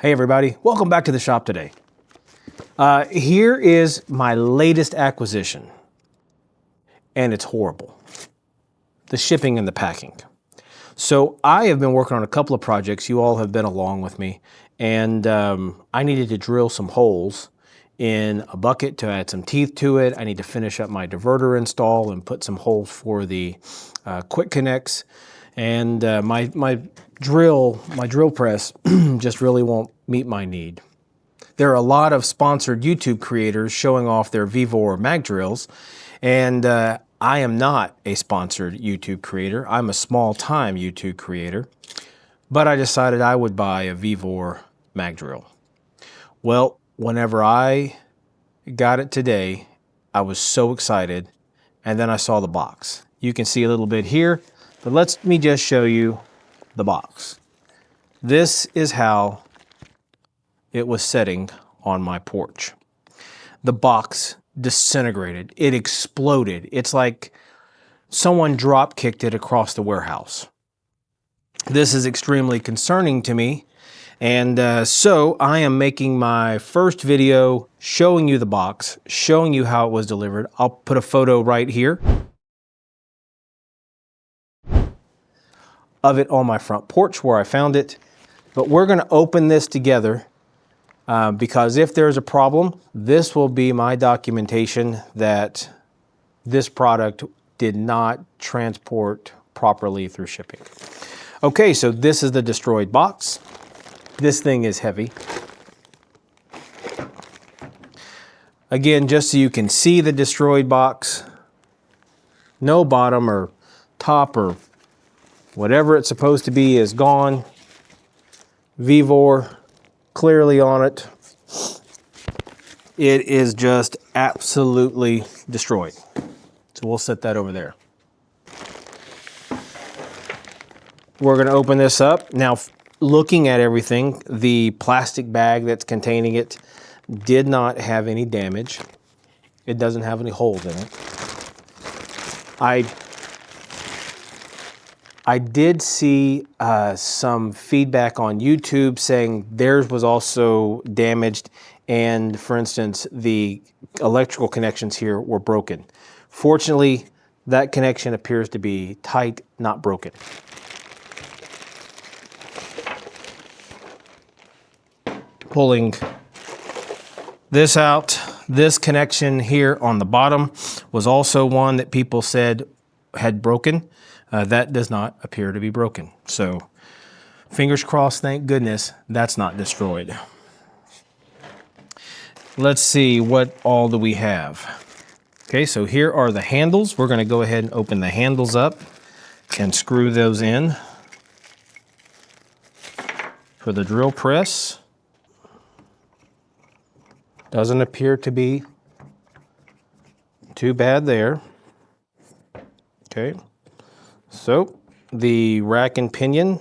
Hey everybody, welcome back to the shop today. Here is my latest acquisition, and it's horrible. The shipping and the packing. So I have been working on a couple of projects. You all have been along with me, and I needed to drill some holes in a bucket to add some teeth to it. I need to finish up my diverter install and put some holes for the quick connects. And my drill press just really won't meet my need. There are a lot of sponsored YouTube creators showing off their Vevor mag drills, and I am not a sponsored YouTube creator. I'm a small-time YouTube creator, but I decided I would buy a Vevor mag drill. Well, whenever I got it today, I was so excited, and then I saw the box. You can see a little bit here, but let me just show you the box. This is how it was sitting on my porch. The box disintegrated. It exploded. It's like someone drop kicked it across the warehouse. This is extremely concerning to me, and so I am making my first video showing you the box, showing you how it was delivered. I'll put a photo right here of it on my front porch where I found it. But we're going to open this together because if there's a problem, this will be my documentation that this product did not transport properly through shipping. Okay, so this is the destroyed box. This thing is heavy. Again, just so you can see the destroyed box, no bottom or top or whatever it's supposed to be is gone. Vevor clearly on it. It is just absolutely destroyed. So we'll set that over there. We're going to open this up. Now, looking at everything, the plastic bag that's containing it did not have any damage. It doesn't have any holes in it. I did see some feedback on YouTube saying theirs was also damaged, and for instance, the electrical connections here were broken. Fortunately, that connection appears to be tight, not broken. Pulling this out, this connection here on the bottom was also one that people said had broken. That does not appear to be broken. So fingers crossed, thank goodness that's not destroyed. Let's see, what all do we have? Okay, so here are the handles. We're going to go ahead and open the handles up and screw those in for the drill press. Doesn't appear to be too bad there. Okay. So the rack and pinion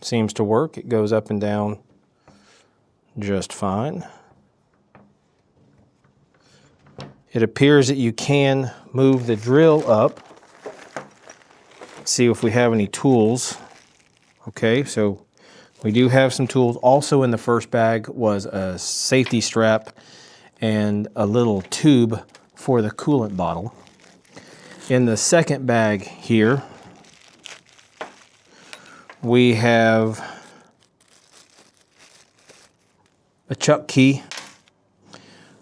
seems to work. It goes up and down just fine. It appears that you can move the drill up. Let's see if we have any tools. Okay, so we do have some tools. Also in the first bag was a safety strap and a little tube for the coolant bottle. In the second bag here, we have a chuck key.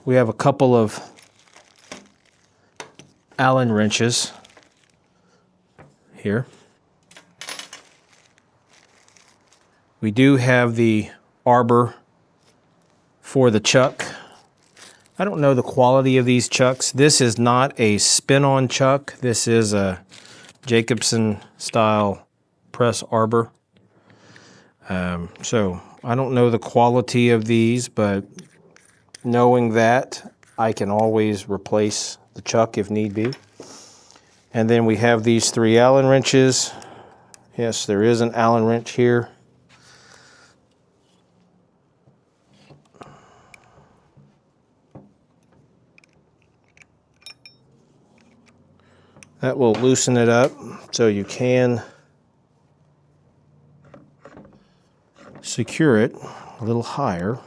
We have a couple of Allen wrenches here. We do have the arbor for the chuck. I don't know the quality of these chucks. This is not a spin-on chuck. This is a Jacobson style press arbor. So I don't know the quality of these, but knowing that, I can always replace the chuck if need be. And then we have these 3 Allen wrenches. Yes, there is an Allen wrench here. That will loosen it up so you can secure it. a little higher.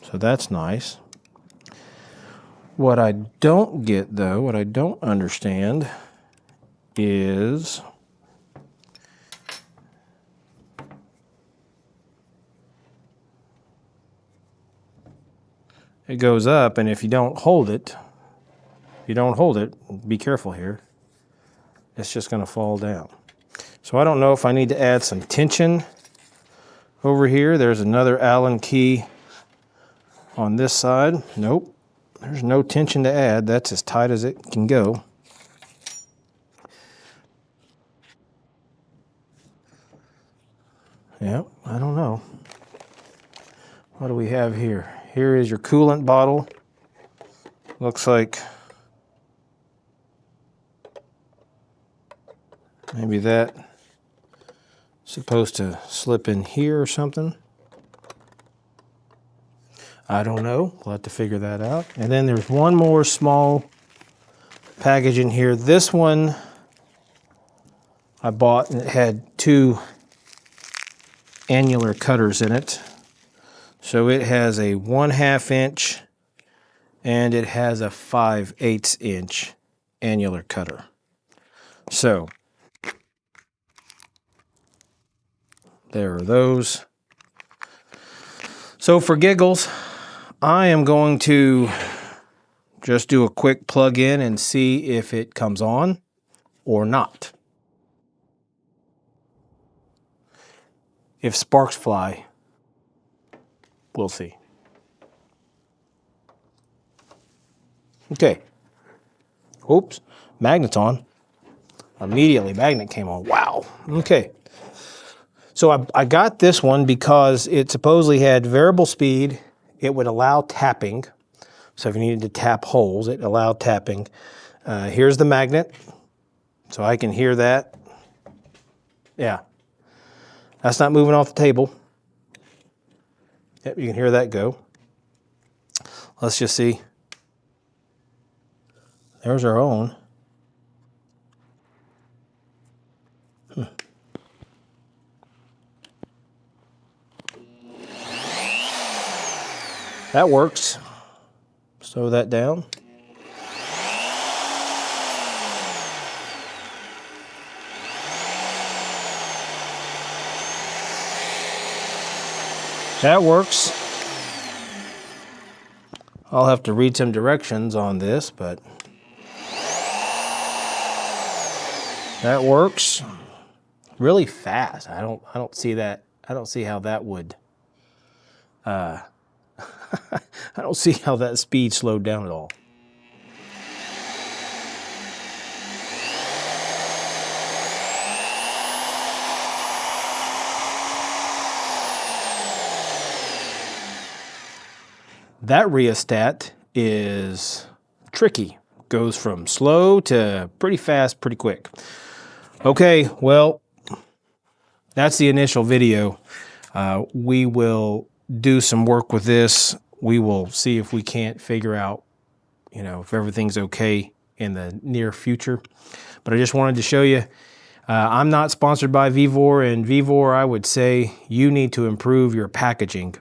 So that's nice. What I don't get though, what I don't understand is it goes up, and if you don't hold it, be careful here, it's just going to fall down. So I don't know if I need to add some tension over here. There's another Allen key on this side. Nope, there's no tension to add. That's as tight as it can go. Yeah, I don't know. What do we have here? Here is your coolant bottle. Looks like maybe that's supposed to slip in here or something. I don't know. We'll have to figure that out. And then there's one more small package in here. This one I bought, and it had 2 annular cutters in it. So it has a 1/2 inch and it has a 5/8 inch annular cutter. So there are those. So for giggles, I am going to just do a quick plug in and see if it comes on or not. If sparks fly, we'll see. Okay. Oops, magnet's on. Immediately, magnet came on. Wow. Okay. So I got this one because it supposedly had variable speed. It would allow tapping. So if you needed to tap holes, it allowed tapping. Here's the magnet. So I can hear that. Yeah. That's not moving off the table. Yep, you can hear that go. Let's just see. There's our own. That works. Slow that down. That works. I'll have to read some directions on this, but that works really fast. I don't see that. I don't see how that would. I don't see how that speed slowed down at all. That rheostat is tricky. Goes from slow to pretty fast, pretty quick. Okay, well, that's the initial video. We will do some work with this. We will see if we can't figure out, if everything's okay in the near future. But I just wanted to show you, I'm not sponsored by Vevor, and Vevor, I would say you need to improve your packaging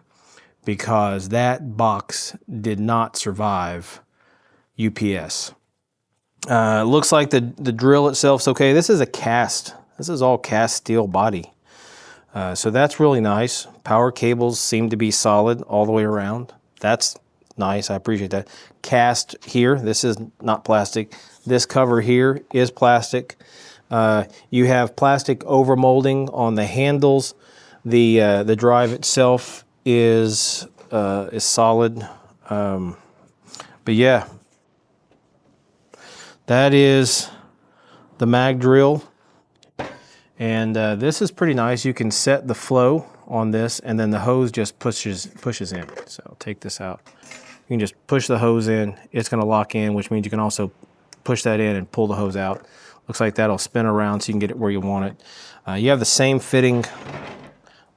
because that box did not survive UPS. Looks like the drill itself's okay. This is a cast. This is all cast steel body. So that's really nice. Power cables seem to be solid all the way around. That's nice. I appreciate that. Cast here. This is not plastic. This cover here is plastic. You have plastic overmolding on the handles. The drive itself is solid. But yeah, that is the mag drill. And this is pretty nice. You can set the flow on this, and then the hose just pushes in. So I'll take this out. You can just push the hose in. It's going to lock in, which means you can also push that in and pull the hose out. Looks like that'll spin around so you can get it where you want it. You have the same fitting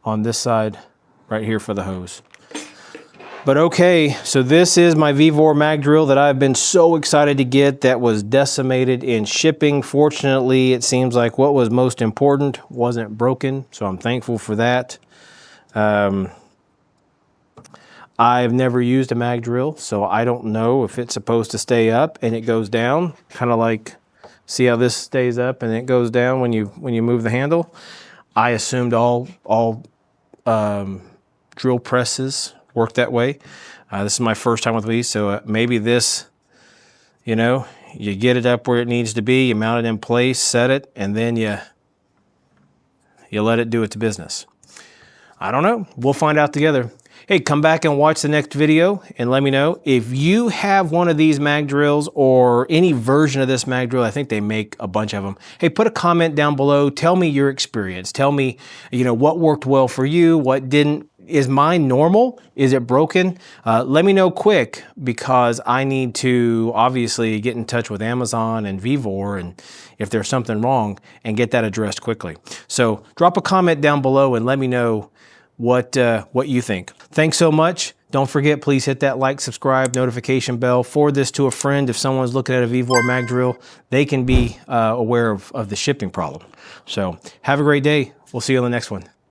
on this side right here for the hose. But okay, so this is my Vevor mag drill that I've been so excited to get that was decimated in shipping. Fortunately, it seems like what was most important wasn't broken, so I'm thankful for that. I've never used a mag drill, so I don't know if it's supposed to stay up and it goes down, kind of like, see how this stays up and it goes down when you move the handle. I assumed all drill presses work that way. This is my first time with these, so maybe this, you know, you get it up where it needs to be, you mount it in place, set it, and then you let it do its business. I don't know. We'll find out together. Hey, come back and watch the next video and let me know if you have one of these mag drills or any version of this mag drill. I think they make a bunch of them. Hey, put a comment down below. Tell me your experience. Tell me, you know, what worked well for you, what didn't. Is mine normal? Is it broken? Let me know quick, because I need to obviously get in touch with Amazon and Vevor, and if there's something wrong, and get that addressed quickly. So drop a comment down below and let me know what you think. Thanks so much. Don't forget, please hit that like, subscribe, notification bell. Forward this to a friend. If someone's looking at a Vevor mag drill, they can be aware of the shipping problem. So have a great day. We'll see you on the next one.